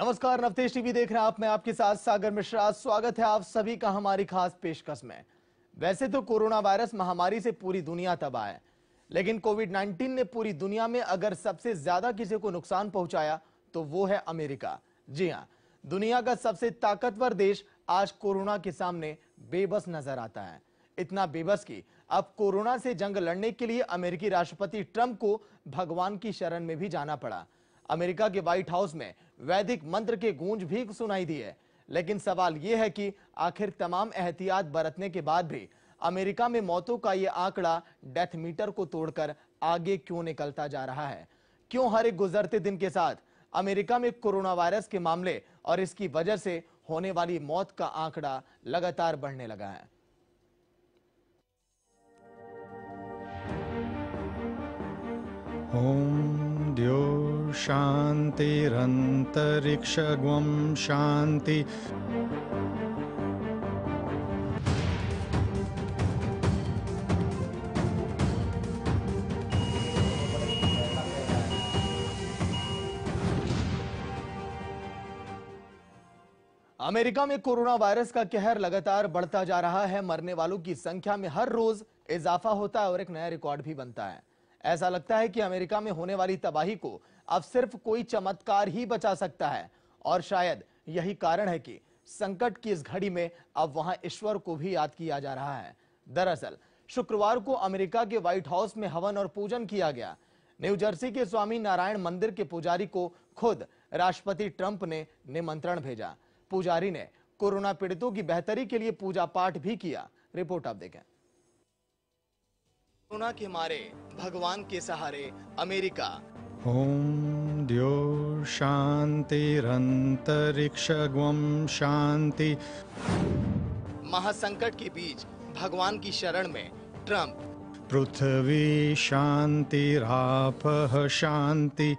नमस्कार, नवतेज टीवी देख रहे हैं आप। मैं आपके साथ सागर मिश्रा। स्वागत है आप सभी का हमारी खास पेशकश में। वैसे तो कोरोना वायरस महामारी से पूरी दुनिया तबाह है, लेकिन कोविड-19 ने पूरी दुनिया में अगर सबसे ज्यादा किसी को नुकसान पहुंचाया तो वो है अमेरिका। जी हां, दुनिया का सबसे ताकतवर देश आज कोरोना के सामने बेबस नजर आता है। इतना बेबस कि अब कोरोना से जंग लड़ने के लिए अमेरिकी राष्ट्रपति ट्रंप को भगवान की शरण में भी जाना पड़ा। अमेरिका के व्हाइट हाउस में वैदिक मंत्र के गूंज भी सुनाई दी है, लेकिन सवाल यह है कि आखिर तमाम एहतियात बरतने के बाद भी अमेरिका में मौतों का यह आंकड़ा डेथ मीटर को तोड़कर आगे क्यों निकलता जा रहा है? क्यों हर एक गुजरते दिन के साथ अमेरिका में कोरोना वायरस के मामले और इसकी वजह से होने वाली मौत का आंकड़ा लगातार बढ़ने लगा है? ओम द्यो शांतिरंतरिक्षगुम शांति। अमेरिका में कोरोना वायरस का कहर लगातार बढ़ता जा रहा है। मरने वालों की संख्या में हर रोज इजाफा होता है और एक नया रिकॉर्ड भी बनता है। ऐसा लगता है कि अमेरिका में होने वाली तबाही को अब सिर्फ कोई चमत्कार ही बचा सकता है, और शायद यही कारण है कि संकट की इस घड़ी में अब वहां ईश्वर को भी याद किया जा रहा है। दरअसल शुक्रवार को अमेरिका के व्हाइट हाउस में हवन और पूजन किया गया। न्यू जर्सी के स्वामी नारायण मंदिर के पुजारी को खुद राष्ट्रपति ट्रंप ने निमंत्रण भेजा। पुजारी ने कोरोना पीड़ितों की बेहतरी के लिए पूजा पाठ भी किया। रिपोर्ट आप देखें। कोरोना के मारे भगवान के सहारे अमेरिका। ओम द्यो शांतिरंतरिक्षगुम शांति। महासंकट के बीच भगवान की शरण में ट्रंप। पृथ्वी शांतिरापः शांति।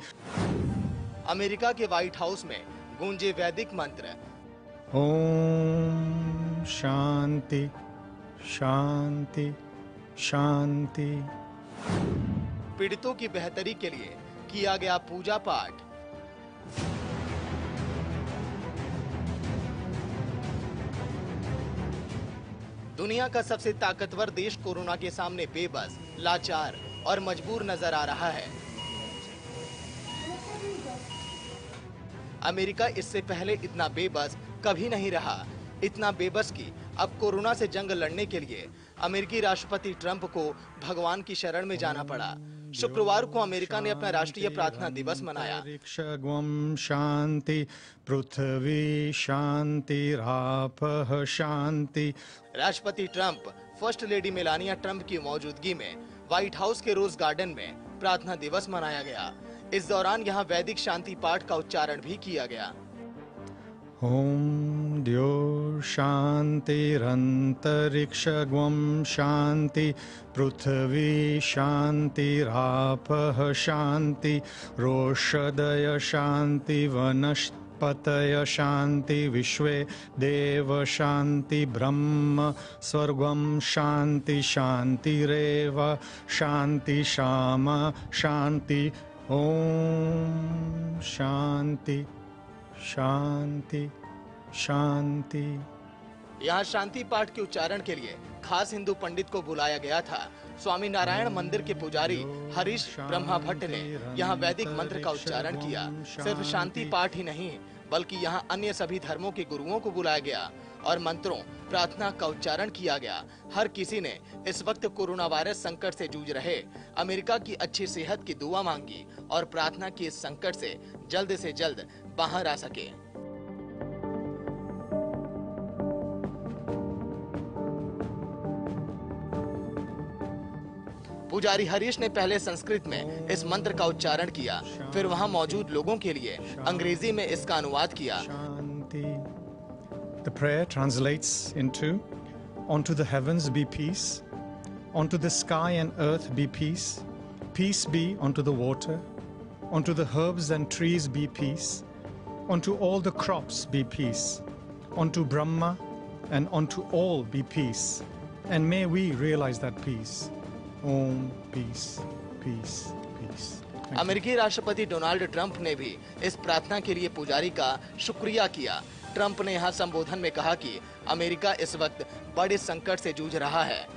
अमेरिका के व्हाइट हाउस में गूंजे वैदिक मंत्र। ओम शांति शांति शांति। पीड़ितों की बेहतरी के लिए किया गया पूजा पाठ। दुनिया का सबसे ताकतवर देश कोरोना के सामने बेबस, लाचार और मजबूर नजर आ रहा है। अमेरिका इससे पहले इतना बेबस कभी नहीं रहा। इतना बेबस कि अब कोरोना से जंग लड़ने के लिए अमेरिकी राष्ट्रपति ट्रंप को भगवान की शरण में जाना पड़ा। शुक्रवार को अमेरिका ने अपना राष्ट्रीय प्रार्थना दिवस मनाया। शांति पृथ्वी शांतिरापः शांति। राष्ट्रपति Trump, first lady Melania Trump की मौजूदगी में व्हाइट हाउस के रोज गार्डन में प्रार्थना दिवस मनाया गया। इस दौरान यहाँ वैदिक शांति पाठ का उच्चारण भी किया गया। ओम द्यो शांतिरंतरिक्षगुम शांति पृथ्वी शांतिरापः शांति। रोषदय शांति वनस्पतय शांति विश्वे देव शांति ब्रह्म स्वर्गम शांति शांतिरेव शांति शाम शांति। ओम शांति शांति शांति। यहाँ शांति पाठ के उच्चारण के लिए खास हिंदू पंडित को बुलाया गया था। स्वामी नारायण मंदिर के पुजारी हरीश ब्रह्मा भट्ट ने यहाँ वैदिक मंत्र का उच्चारण किया। सिर्फ शांति पाठ ही नहीं, बल्कि यहाँ अन्य सभी धर्मों के गुरुओं को बुलाया गया और मंत्रों, प्रार्थना का उच्चारण किया गया। हर किसी ने इस वक्त कोरोना वायरस संकट से जूझ रहे अमेरिका की अच्छी सेहत की दुआ मांगी और प्रार्थना की इस संकट से जल्द बाहर आ सके। पुजारी हरीश ने पहले संस्कृत में इस मंत्र का उच्चारण किया, फिर वहां मौजूद लोगों के लिए अंग्रेजी में इसका अनुवाद किया। The prayer translates into, onto the heavens be peace, onto the sky and earth be peace, peace be onto the water, onto the herbs and trees be peace, unto all the crops be peace, unto Brahma and unto all be peace, and may we realize that peace. Om, peace, peace, peace. अमेरिकी राष्ट्रपति Donald Trump ने भी इस प्रार्थना के लिए पुजारी का शुक्रिया किया। ट्रंप ने यहाँ संबोधन में कहा कि अमेरिका इस वक्त बड़े संकट से जूझ रहा है।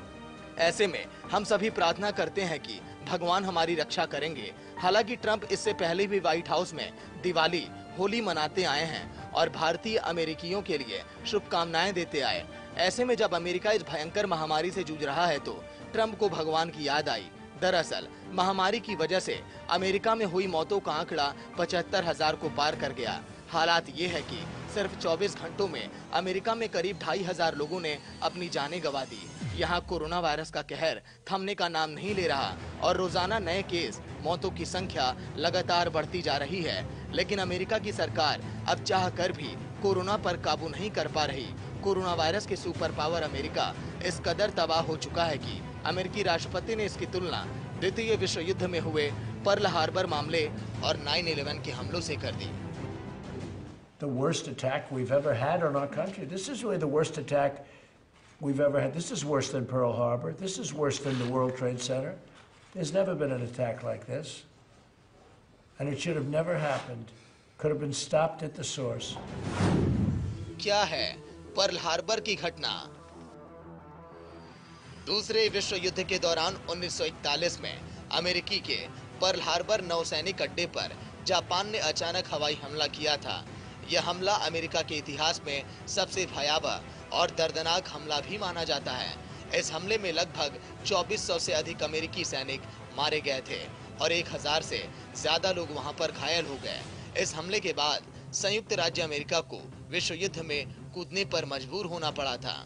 ऐसे में हम सभी प्रार्थना करते हैं कि भगवान हमारी रक्षा करेंगे। हालांकि ट्रंप इससे पहले भी व्हाइट हाउस में दिवाली, होली मनाते आए हैं और भारतीय अमेरिकियों के लिए शुभकामनाएं देते आए। ऐसे में जब अमेरिका इस भयंकर महामारी से जूझ रहा है तो ट्रंप को भगवान की याद आई। दरअसल महामारी की वजह से अमेरिका में हुई मौतों का आंकड़ा 75,000 को पार कर गया। हालात ये है कि सिर्फ 24 घंटों में अमेरिका में करीब 2,500 लोगों ने अपनी जानें गंवा दी। यहाँ कोरोना वायरस का कहर थमने का नाम नहीं ले रहा और रोजाना नए केस, मौतों की संख्या लगातार बढ़ती जा रही है। लेकिन अमेरिका की सरकार अब चाह कर भी कोरोना पर काबू नहीं कर पा रही। कोरोना वायरस के सुपर पावर अमेरिका इस कदर तबाह हो चुका है कि अमेरिकी राष्ट्रपति ने इसकी तुलना द्वितीय विश्व युद्ध में हुए पर्ल हार्बर मामले और 9/11 के हमलों से कर दी। The worst attack we've ever had on our country. This is really the worst attack we've ever had. This is worse than Pearl Harbor. This is worse than the World Trade Center. There's never been an attack like this. And it should have never happened. Could have been stopped at the source. क्या है Pearl Harbor की घटना? दूसरे विश्व युद्ध के दौरान 1941 में अमेरिकी के पर्ल हार्बर नौसैनिक अड्डे पर जापान ने अचानक हवाई हमला किया था। यह हमला अमेरिका के इतिहास में सबसे भयावह और दर्दनाक हमला भी माना जाता है। इस हमले में लगभग 2400 से अधिक अमेरिकी सैनिक मारे गए थे और 1000 से ज्यादा लोग वहां पर घायल हो गए। इस हमले के बाद संयुक्त राज्य अमेरिका को विश्व युद्ध में कूदने पर मजबूर होना पड़ा था।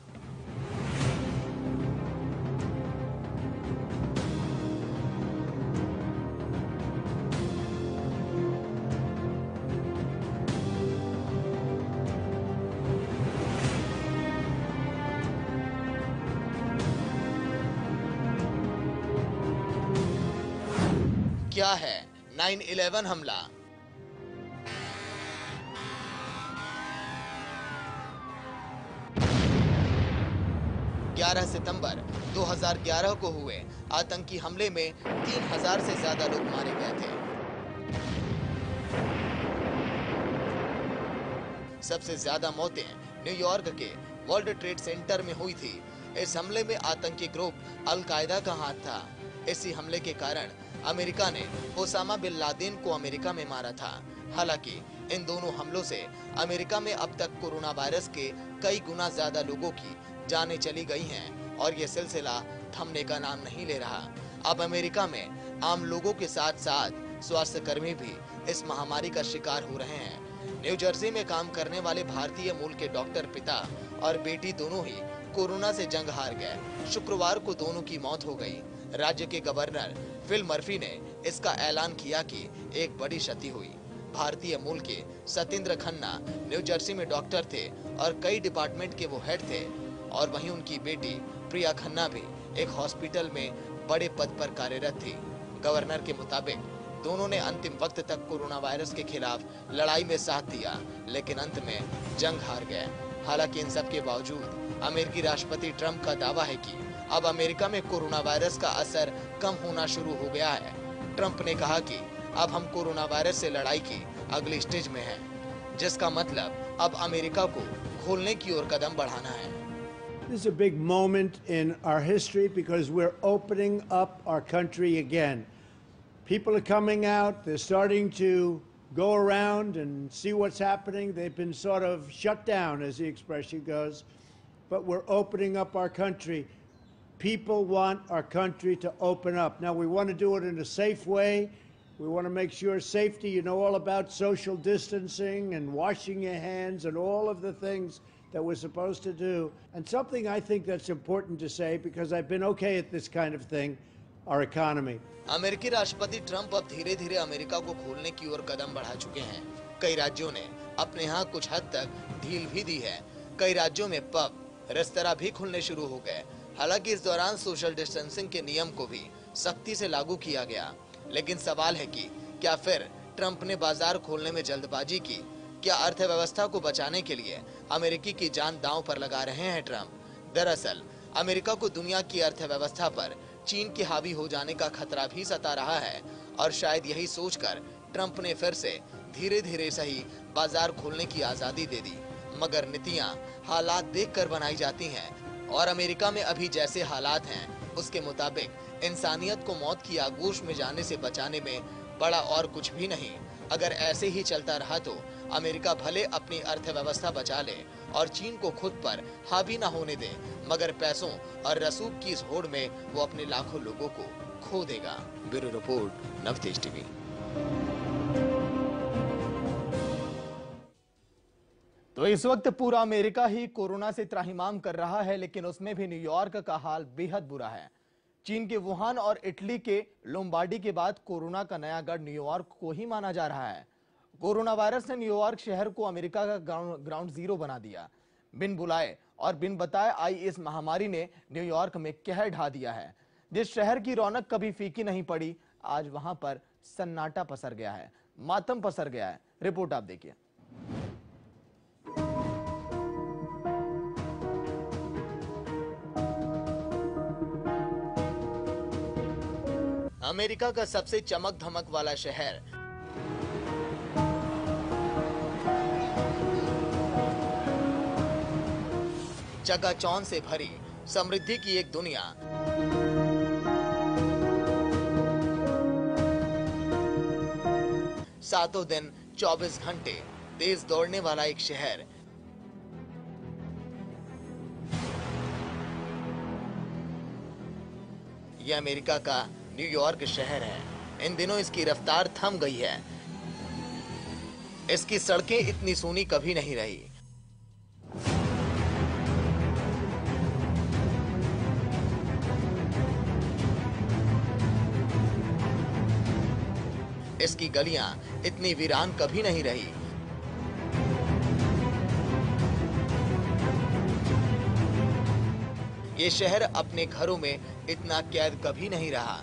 क्या है 9/11 हमला? 11 सितंबर 2011 को हुए आतंकी हमले में 3000 से ज्यादा लोग मारे गए थे। सबसे ज्यादा मौतें न्यूयॉर्क के वर्ल्ड ट्रेड सेंटर में हुई थी। इस हमले में आतंकी ग्रुप अल कायदा का हाथ था। इसी हमले के कारण अमेरिका ने ओसामा बिन लादेन को अमेरिका में मारा था। हालांकि इन दोनों हमलों से अमेरिका में अब तक कोरोना वायरस के कई गुना ज्यादा लोगों की जानें चली गई हैं और ये सिलसिला थमने का नाम नहीं ले रहा। अब अमेरिका में आम लोगों के साथ साथ स्वास्थ्य कर्मी भी इस महामारी का शिकार हो रहे हैं। न्यू जर्सी में काम करने वाले भारतीय मूल के डॉक्टर पिता और बेटी दोनों ही कोरोना से जंग हार गए। शुक्रवार को दोनों की मौत हो गई। राज्य के गवर्नर फिल मर्फी ने इसका ऐलान किया कि एक बड़ी क्षति हुई। भारतीय मूल के सतेंद्र खन्ना न्यू जर्सी में डॉक्टर थे और कई डिपार्टमेंट के वो हेड थे और वहीं उनकी बेटी प्रिया खन्ना भी एक हॉस्पिटल में बड़े पद पर कार्यरत थी। गवर्नर के मुताबिक दोनों ने अंतिम वक्त तक कोरोना वायरस के खिलाफ लड़ाई में साथ दिया, लेकिन अंत में जंग हार गए। हालांकि इन सब के बावजूद अमेरिकी राष्ट्रपति ट्रंप का दावा है कि अब अमेरिका में कोरोना वायरस का असर कम होना शुरू हो गया है। ट्रंप ने कहा कि अब हम कोरोना वायरस से लड़ाई की अगली स्टेज में हैं, जिसका मतलब अब अमेरिका को खोलने की ओर कदम बढ़ाना है। This is a big moment in our history because we're opening up our country again. People are coming out, they're starting to go around and see what's happening. They've been sort of shut down, as the expression goes, but we're opening up our country. People want our country to open up. Now, we want to do it in a safe way. We want to make sure safety, you know all about social distancing and washing your hands and all of the things that we're supposed to do. And something I think that's important to say, because I've been okay at this kind of thing, our economy. अमेरिकी राष्ट्रपति Trump अब धीरे धीरे America को खोलने की ओर कदम बढ़ा चुके हैं। कई राज्यों ने अपने यहाँ कुछ हद तक ढील भी दी है। कई राज्यों में पब, रेस्तरां भी खुलने शुरू हो गए। हालांकि इस दौरान सोशल डिस्टेंसिंग के नियम को भी सख्ती से लागू किया गया। लेकिन सवाल है कि क्या फिर ट्रंप ने बाजार खोलने में जल्दबाजी की? क्या अर्थव्यवस्था को बचाने के लिए अमेरिकी की जान दांव पर लगा रहे हैं ट्रंप? दरअसल अमेरिका को दुनिया की अर्थव्यवस्था पर चीन के हावी हो जाने का खतरा भी सता रहा है और शायद यही सोचकर ट्रंप ने फिर से धीरे धीरे सही बाजार खोलने की आजादी दे दी। मगर नीतियां हालात देखकर बनाई जाती हैं और अमेरिका में अभी जैसे हालात हैं उसके मुताबिक इंसानियत को मौत की आगोश में जाने से बचाने में बड़ा और कुछ भी नहीं। अगर ऐसे ही चलता रहा तो अमेरिका भले अपनी अर्थव्यवस्था बचा ले और चीन को खुद पर हावी न होने दे, मगर पैसों और रसूख की इस होड़ में वो अपने लाखों लोगों को खो देगा। Bureau report, Navtej TV. तो इस वक्त पूरा अमेरिका ही कोरोना से त्राहिमाम कर रहा है, लेकिन उसमें भी न्यूयॉर्क का हाल बेहद बुरा है। चीन के वुहान और इटली के लोम्बार्डी के बाद कोरोना का नया गढ़ न्यूयॉर्क को ही माना जा रहा है। कोरोना वायरस ने न्यूयॉर्क शहर को अमेरिका का ग्राउंड जीरो बना दिया। बिन बुलाए और बिन बताए आई इस महामारी ने न्यूयॉर्क में कहर ढा दिया है। जिस शहर की रौनक कभी फीकी नहीं पड़ी, आज वहां पर सन्नाटा पसर गया है, मातम पसर गया है। रिपोर्ट आप देखिए। अमेरिका का सबसे चमक धमक वाला शहर चकाचौंध से भरी समृद्धि की एक दुनिया, सातों दिन 24 घंटे तेज दौड़ने वाला एक शहर। यह अमेरिका का न्यूयॉर्क शहर है। इन दिनों इसकी रफ्तार थम गई है। इसकी सड़कें इतनी सूनी कभी नहीं रही। इसकी गलियां इतनी वीरान कभी नहीं रही। ये शहर अपने घरों में इतना कैद कभी नहीं रहा।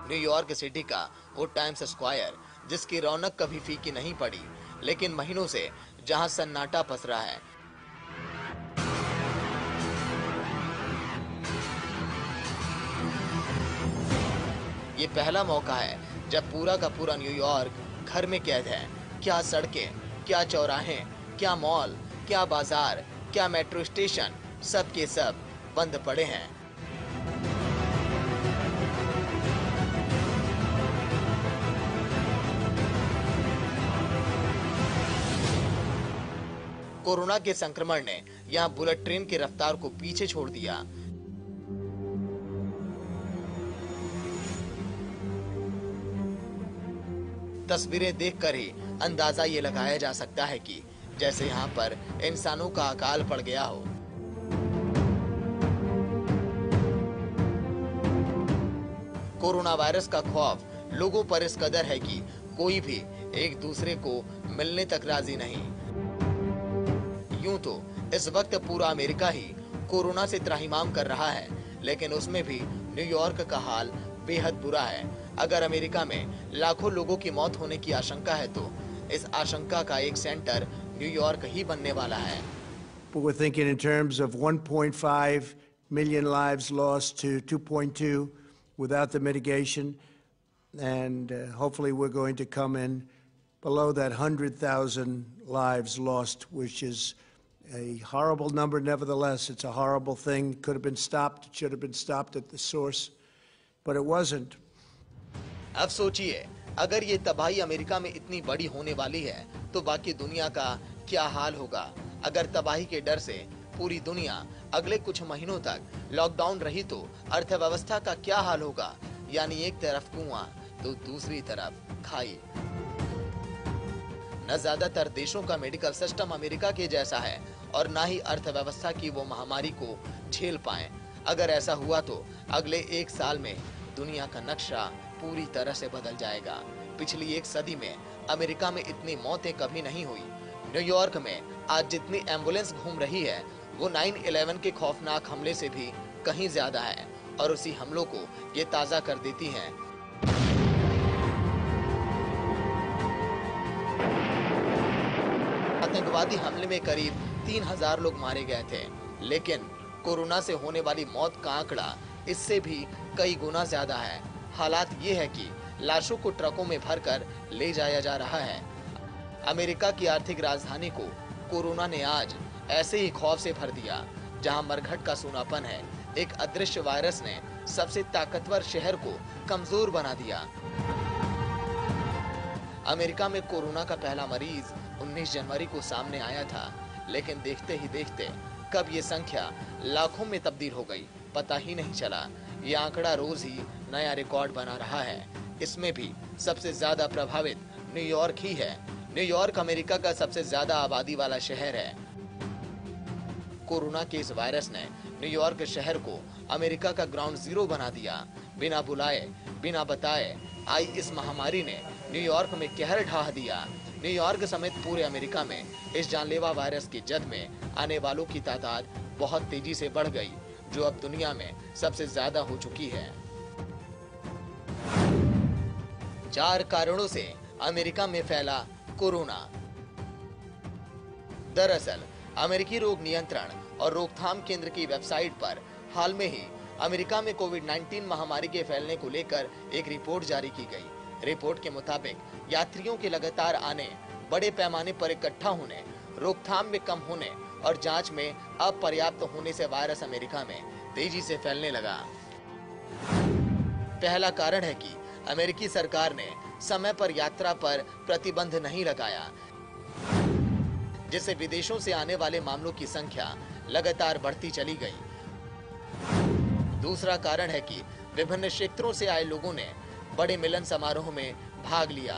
न्यूयॉर्क सिटी का वो टाइम्स स्क्वायर जिसकी रौनक कभी फीकी नहीं पड़ी, लेकिन महीनों से जहां सन्नाटा पसरा है। ये पहला मौका है जब पूरा का पूरा न्यूयॉर्क घर में कैद है। क्या सड़कें, क्या चौराहे, क्या मॉल, क्या बाजार, क्या मेट्रो स्टेशन, सब के सब बंद पड़े हैं। कोरोना के संक्रमण ने यहां बुलेट ट्रेन की रफ्तार को पीछे छोड़ दिया। तस्वीरें देखकर ही अंदाजा ये लगाया जा सकता है कि जैसे यहाँ पर इंसानों का अकाल पड़ गया हो। कोरोना वायरस का खौफ लोगों पर इस कदर है कि कोई भी एक दूसरे को मिलने तक राजी नहीं। यूं तो इस वक्त पूरा अमेरिका ही कोरोना से त्राहिमाम कर रहा है, लेकिन उसमें भी न्यूयॉर्क का हाल बेहद बुरा है। अगर अमेरिका में लाखों लोगों की मौत होने की आशंका है तो इस आशंका का एक सेंटर न्यूयॉर्क ही बनने वाला है। We're thinking in terms of 1.5 million lives lost to 2.2 without the mitigation, and hopefully we're going to come in below that 100,000 lives lost, which is a horrible number. Nevertheless, it's a horrible thing. Could have been stopped. It should have been stopped at the source, but it wasn't. अब सोचिए, अगर ये तबाही America में इतनी बड़ी होने वाली है तो बाकी दुनिया का क्या हाल होगा। अगर तबाही के डर से पूरी दुनिया अगले कुछ महीनों तक लॉकडाउन रही तो अर्थव्यवस्था का क्या हाल होगा। यानी एक तरफ कुआं तो दूसरी तरफ खाई। न ज्यादातर देशों का मेडिकल सिस्टम अमेरिका के जैसा है और ना ही अर्थव्यवस्था की वो महामारी को झेल पाए। अगर ऐसा हुआ तो अगले एक साल में दुनिया का नक्शा पूरी तरह से बदल जाएगा। पिछली एक सदी में अमेरिका में इतनी मौतें कभी नहीं हुई। न्यूयॉर्क में आज जितनी एम्बुलेंस घूम रही है वो 9/11 के खौफनाक हमले से भी कहीं ज्यादा है और उसी हमलों को ये ताजा कर देती हैं। आतंकवादी हमले में करीब 3000 लोग मारे गए थे। लेकिन कोरोना से होने वाली मौत का आंकड़ा इससे भी कई गुना ज्यादा है। हालात ये है कि लाशों को ट्रकों में भरकर ले जाया जा रहा है। अमेरिका की आर्थिक राजधानी को कोरोना ने आज ऐसे ही खौफ से भर दिया, जहां मरघट का सूनापन है। एक अदृश्य वायरस ने सबसे ताकतवर शहर को कमजोर बना दिया। अमेरिका में कोरोना का पहला मरीज 19 जनवरी को सामने आया था, लेकिन देखते ही देखते कब ये संख्या लाखों में तब्दील हो गई, पता ही नहीं चला। ये आंकड़ा रोज ही नया रिकॉर्ड बना रहा है। इसमें भी सबसे ज्यादा प्रभावित न्यूयॉर्क ही है। न्यूयॉर्क अमेरिका का सबसे ज्यादा आबादी वाला शहर है। कोरोना के इस वायरस ने न्यूयॉर्क शहर को अमेरिका का ग्राउंड जीरो बना दिया। बिना बुलाए, बिना बताए आई इस महामारी ने न्यूयॉर्क में कहर ढा दिया। न्यूयॉर्क समेत पूरे अमेरिका में इस जानलेवा वायरस की जद में आने वालों की तादाद बहुत तेजी से बढ़ गई, जो अब दुनिया में सबसे ज्यादा हो चुकी है। 4 कारणों से अमेरिका में फैला कोरोना। दरअसल अमेरिकी रोग नियंत्रण और रोकथाम केंद्र की वेबसाइट पर हाल में ही अमेरिका में कोविड-19 महामारी के फैलने को लेकर एक रिपोर्ट जारी की गई। रिपोर्ट के मुताबिक यात्रियों के लगातार आने, बड़े पैमाने पर इकट्ठा होने, रोकथाम में कम होने और जांच में अपर्याप्त होने से वायरस अमेरिका में तेजी से फैलने लगा। पहला कारण है कि अमेरिकी सरकार ने समय पर यात्रा पर प्रतिबंध नहीं लगाया, जिससे विदेशों से आने वाले मामलों की संख्या लगातार बढ़ती चली गई। दूसरा कारण है कि विभिन्न क्षेत्रों से आए लोगों ने बड़े मिलन समारोह में भाग लिया।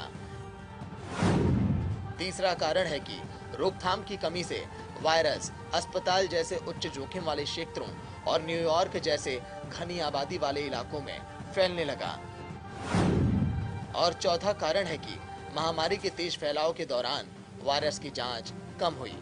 तीसरा कारण है कि रोकथाम की कमी से वायरस अस्पताल जैसे उच्च जोखिम वाले क्षेत्रों और न्यूयॉर्क जैसे घनी आबादी वाले इलाकों में फैलने लगा। और चौथा कारण है कि महामारी के तेज फैलाव के दौरान वायरस की जांच कम हुई।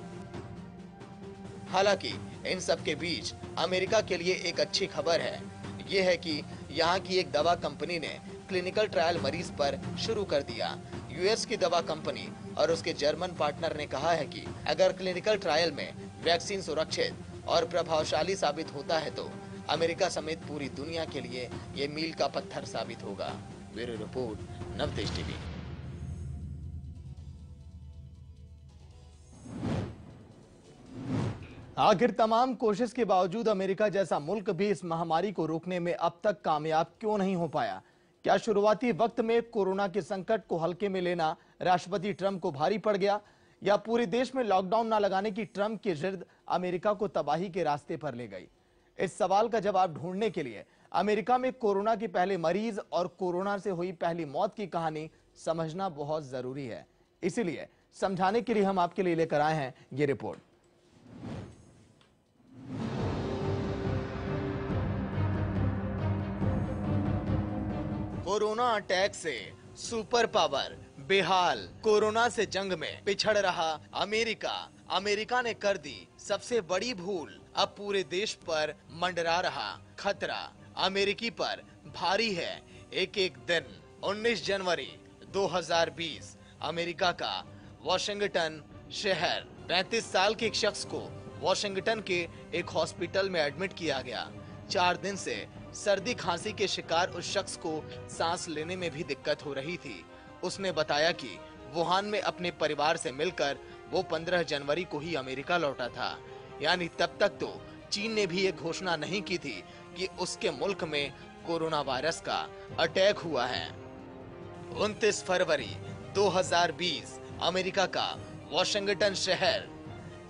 हालांकि इन सब के बीच अमेरिका के लिए एक अच्छी खबर है। ये है कि यहाँ की एक दवा कंपनी ने क्लिनिकल ट्रायल मरीज पर शुरू कर दिया। यूएस की दवा कंपनी और उसके जर्मन पार्टनर ने कहा है कि अगर क्लिनिकल ट्रायल में वैक्सीन सुरक्षित और प्रभावशाली साबित होता है तो अमेरिका समेत पूरी दुनिया के लिए ये मील का पत्थर साबित होगा। Bureau report, Navtej TV. आखिर तमाम कोशिश के बावजूद अमेरिका जैसा मुल्क भी इस महामारी को रोकने में अब तक कामयाब क्यों नहीं हो पाया? क्या शुरुआती वक्त में कोरोना के संकट को हल्के में लेना राष्ट्रपति ट्रंप को भारी पड़ गया, या पूरे देश में लॉकडाउन न लगाने की ट्रंप की जिद अमेरिका को तबाही के रास्ते पर ले गई? इस सवाल का जवाब ढूंढने के लिए अमेरिका में कोरोना के पहले मरीज और कोरोना से हुई पहली मौत की कहानी समझना बहुत जरूरी है। इसीलिए समझाने के लिए हम आपके लिए लेकर आए हैं ये रिपोर्ट। कोरोना अटैक से सुपर पावर बेहाल, कोरोना से जंग में पिछड़ रहा अमेरिका ने कर दी सबसे बड़ी भूल। अब पूरे देश पर मंडरा रहा खतरा अमेरिकी पर भारी है। एक एक दिन 19 जनवरी 2020 अमेरिका का वॉशिंगटन शहर। 35 साल के एक शख्स को वॉशिंगटन के एक हॉस्पिटल में एडमिट किया गया। 4 दिन से सर्दी खांसी के शिकार उस शख्स को सांस लेने में भी दिक्कत हो रही थी। उसने बताया कि वुहान में अपने परिवार से मिलकर वो 15 जनवरी को ही अमेरिका लौटा था। यानी तब तक तो चीन ने भी ये घोषणा नहीं की थी कि उसके मुल्क में कोरोना वायरस का अटैक हुआ है। 29 फरवरी 2020 अमेरिका का वॉशिंगटन शहर।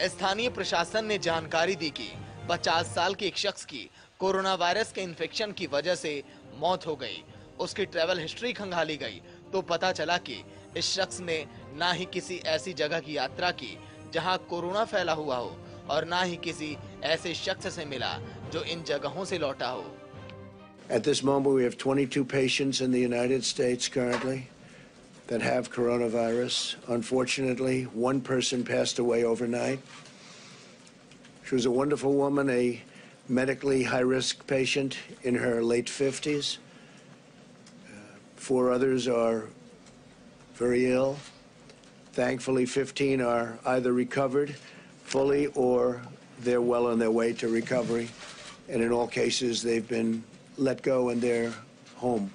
स्थानीय प्रशासन ने जानकारी दी कि 50 साल के एक शख्स की कोरोना वायरस के इन्फेक्शन की वजह से मौत हो गई। उसकी ट्रैवल हिस्ट्री खंगाली गई तो पता चला कि इस शख्स ने ना ही किसी ऐसी जगह की यात्रा की जहां कोरोना फैला हुआ हो और ना ही किसी ऐसे शख्स से मिला जो इन जगहों से लौटा हो। At this moment, we have 22 patients in the United States currently that have coronavirus. Unfortunately, one person passed away overnight. She was a wonderful woman, a medically high-risk patient in her late 50s. 4 others are very ill. Thankfully, 15 are either recovered fully or they're well on their way to recovery, and in all cases they've been let go and they're home.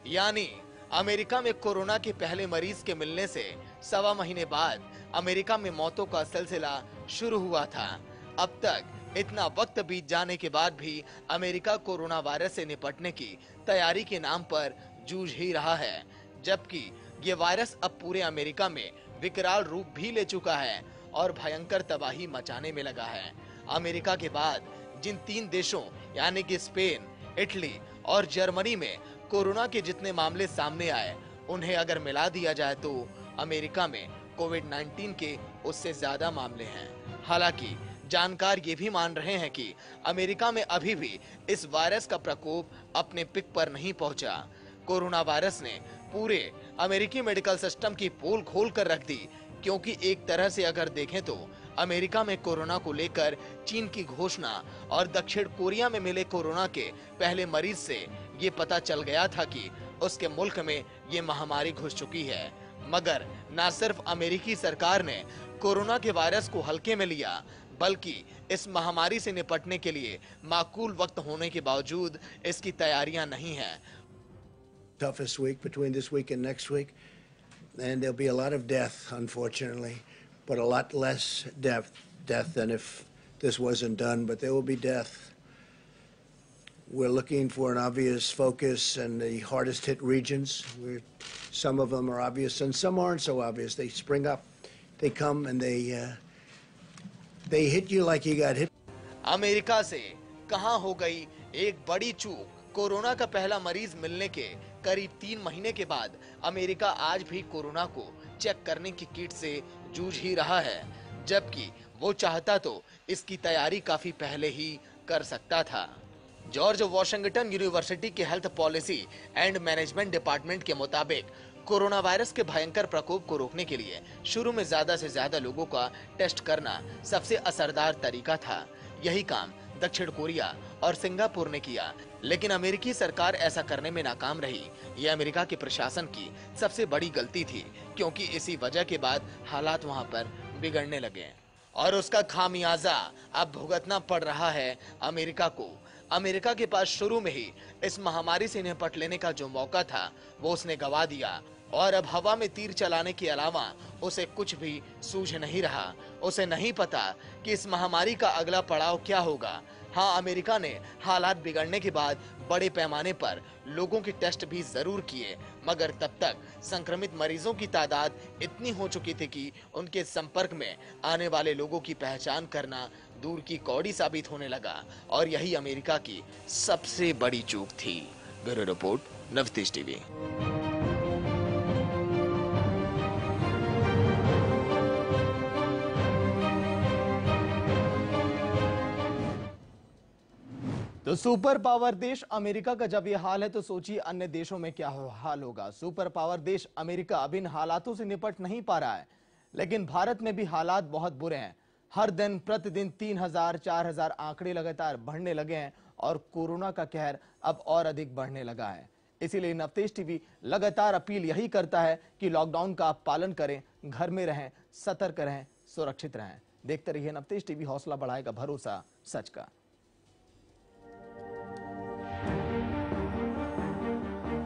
यानी America में corona के पहले मरीज के मिलने से 1.25 महीने बाद अमेरिका में मौतों का सिलसिला शुरू हुआ था। अब तक इतना वक्त बीत जाने के बाद भी अमेरिका कोरोना वायरस से निपटने की तैयारी के नाम पर जूझ ही रहा है, जबकि ये वायरस अब पूरे अमेरिका में विकराल रूप भी ले चुका है और भयंकर तबाही मचाने में लगा है। अमेरिका के बाद जिन 3 देशों यानी कि स्पेन, इटली और जर्मनी में कोरोना के जितने मामले सामने आए, उन्हें अगर मिला दिया जाए तो अमेरिका में कोविड-19 के उससे ज्यादा मामले हैं। हालांकि जानकार ये भी मान रहे हैं कि अमेरिका में अभी भी इस वायरस का प्रकोप अपने पिक पर नहीं पहुंचा। कोरोना वायरस ने पूरे अमेरिकी मेडिकल सिस्टम की पोल खोल कर रख दी, क्योंकि एक तरह से अगर देखें तो अमेरिका में कोरोना को लेकर चीन की घोषणा और दक्षिण कोरिया में मिले कोरोना के पहले मरीज से ये पता चल गया था कि उसके मुल्क में ये महामारी घुस चुकी है। मगर न सिर्फ अमेरिकी सरकार ने कोरोना के वायरस को हल्के में लिया, बल्कि इस महामारी से निपटने के लिए माकूल वक्त होने के बावजूद इसकी तैयारियां नहीं हैं। Toughest week between this week and next week, and there'll be a lot of death, unfortunately, but a lot less death than if this wasn't done, but there will be death. We're looking for an obvious focus in the hardest hit regions. Some of them are obvious and some aren't so obvious. They spring up, they come and they hit you like you got hit. America से कहां हो गई एक बड़ी चूक। Corona का पहला मरीज मिलने के करीब 3 महीने के बाद अमेरिका आज भी कोरोना को चेक करने की किट से जूझ ही रहा है, जबकि वो चाहता तो इसकी तैयारी काफी पहले ही कर सकता था। जॉर्ज वॉशिंगटन यूनिवर्सिटी के health policy and management department के मुताबिक कोरोना वायरस के भयंकर प्रकोप को रोकने के लिए शुरू में ज्यादा से ज्यादा लोगों का टेस्ट करना सबसे असरदार तरीका था। यही काम दक्षिण कोरिया और सिंगापुर ने किया, लेकिन अमेरिकी सरकार ऐसा करने में नाकाम रही। यह अमेरिका के प्रशासन की सबसे बड़ी गलती थी, क्योंकि इसी वजह के बाद हालात वहां पर बिगड़ने लगे और उसका खामियाजा अब भुगतना पड़ रहा है अमेरिका को। अमेरिका के पास शुरू में ही इस महामारी से निपट लेने का जो मौका था, वो उसने गवा दिया और अब हवा में तीर चलाने के अलावा उसे कुछ भी सूझ नहीं रहा। उसे नहीं पता कि इस महामारी का अगला पड़ाव क्या होगा। हाँ, अमेरिका ने हालात बिगड़ने के बाद बड़े पैमाने पर लोगों के टेस्ट भी जरूर किए, मगर तब तक संक्रमित मरीजों की तादाद इतनी हो चुकी थी कि उनके संपर्क में आने वाले लोगों की पहचान करना दूर की कौड़ी साबित होने लगा और यही अमेरिका की सबसे बड़ी चूक थी। Bureau report, Navtej TV. तो सुपर पावर देश अमेरिका का जब यह हाल है, तो सोचिए अन्य देशों में क्या हाल होगा। सुपर पावर देश अमेरिका अब इन हालातों से निपट नहीं पा रहा है, लेकिन भारत में भी हालात बहुत बुरे हैं। हर दिन प्रतिदिन 3000, 4000 आंकड़े लगातार बढ़ने लगे हैं और कोरोना का कहर अब और अधिक बढ़ने लगा है। इसीलिए नवतेज टीवी लगातार अपील यही करता है कि लॉकडाउन का आप पालन करें, घर में रहें, सतर्क रहें, सुरक्षित रहें। देखते रहिए नवतेज टीवी, हौसला बढ़ाएगा भरोसा सच का।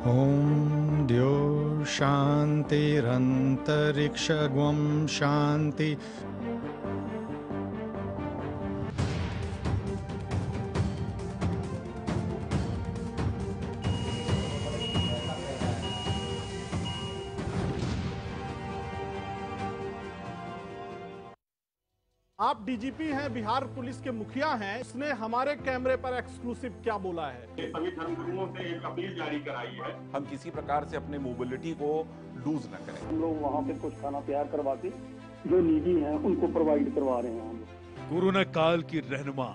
Om Dyo Shantirantariksha Shanti। आप डीजीपी हैं, बिहार पुलिस के मुखिया हैं, इसने हमारे कैमरे पर एक्सक्लूसिव क्या बोला है? सभी धर्मगुरुओं से एक अपील जारी कराई है, हम किसी प्रकार से अपने मोबिलिटी को लूज न करें। हम लोग वहाँ पे कुछ खाना तैयार करवा के जो नीडी हैं उनको प्रोवाइड करवा रहे हैं हम लोग। कोरोना काल की रहनुमा,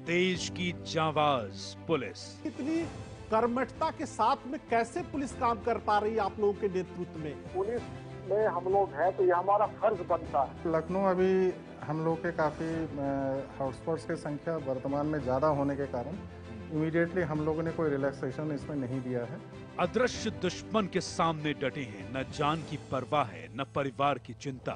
देश की जांबाज पुलिस इतनी कर्मठता के साथ में कैसे पुलिस काम कर पा रही है आप लोगों के नेतृत्व में? पुलिस में हम लोग हैं तो ये हमारा फर्ज बनता है। लखनऊ अभी हम लोग के काफ़ी हॉटस्पॉट्स की संख्या वर्तमान में ज़्यादा होने के कारण इमीडिएटली हम लोगों ने कोई रिलैक्सेशन इसमें नहीं दिया है। अदृश्य दुश्मन के सामने डटे हैं, न जान की परवाह है, न परिवार की चिंता।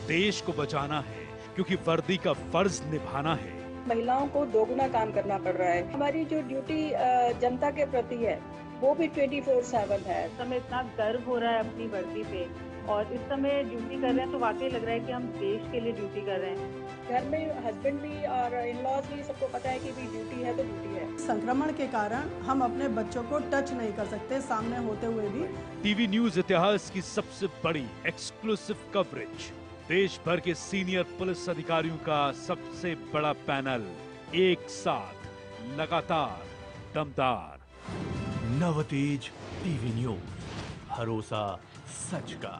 देश को बचाना है, क्योंकि वर्दी का फर्ज निभाना है। महिलाओं को दोगुना काम करना पड़ रहा है। हमारी जो ड्यूटी जनता के प्रति है वो भी 24/7 है। इस समय इतना गर्व हो रहा है अपनी वर्दी पे, और इस समय ड्यूटी कर रहे हैं तो वाकई लग रहा है कि हम देश के लिए ड्यूटी कर रहे हैं। घर में हस्बैंड भी और इन-लॉज भी सबको पता है कि भी ड्यूटी है तो ड्यूटी है। संक्रमण के कारण हम अपने बच्चों को टच नहीं कर सकते सामने होते हुए भी। टीवी न्यूज इतिहास की सबसे बड़ी एक्सक्लूसिव कवरेज, देश भर के सीनियर पुलिस अधिकारियों का सबसे बड़ा पैनल, एक साथ लगातार दमदार। नवतेज टीवी न्यूज, भरोसा सच का।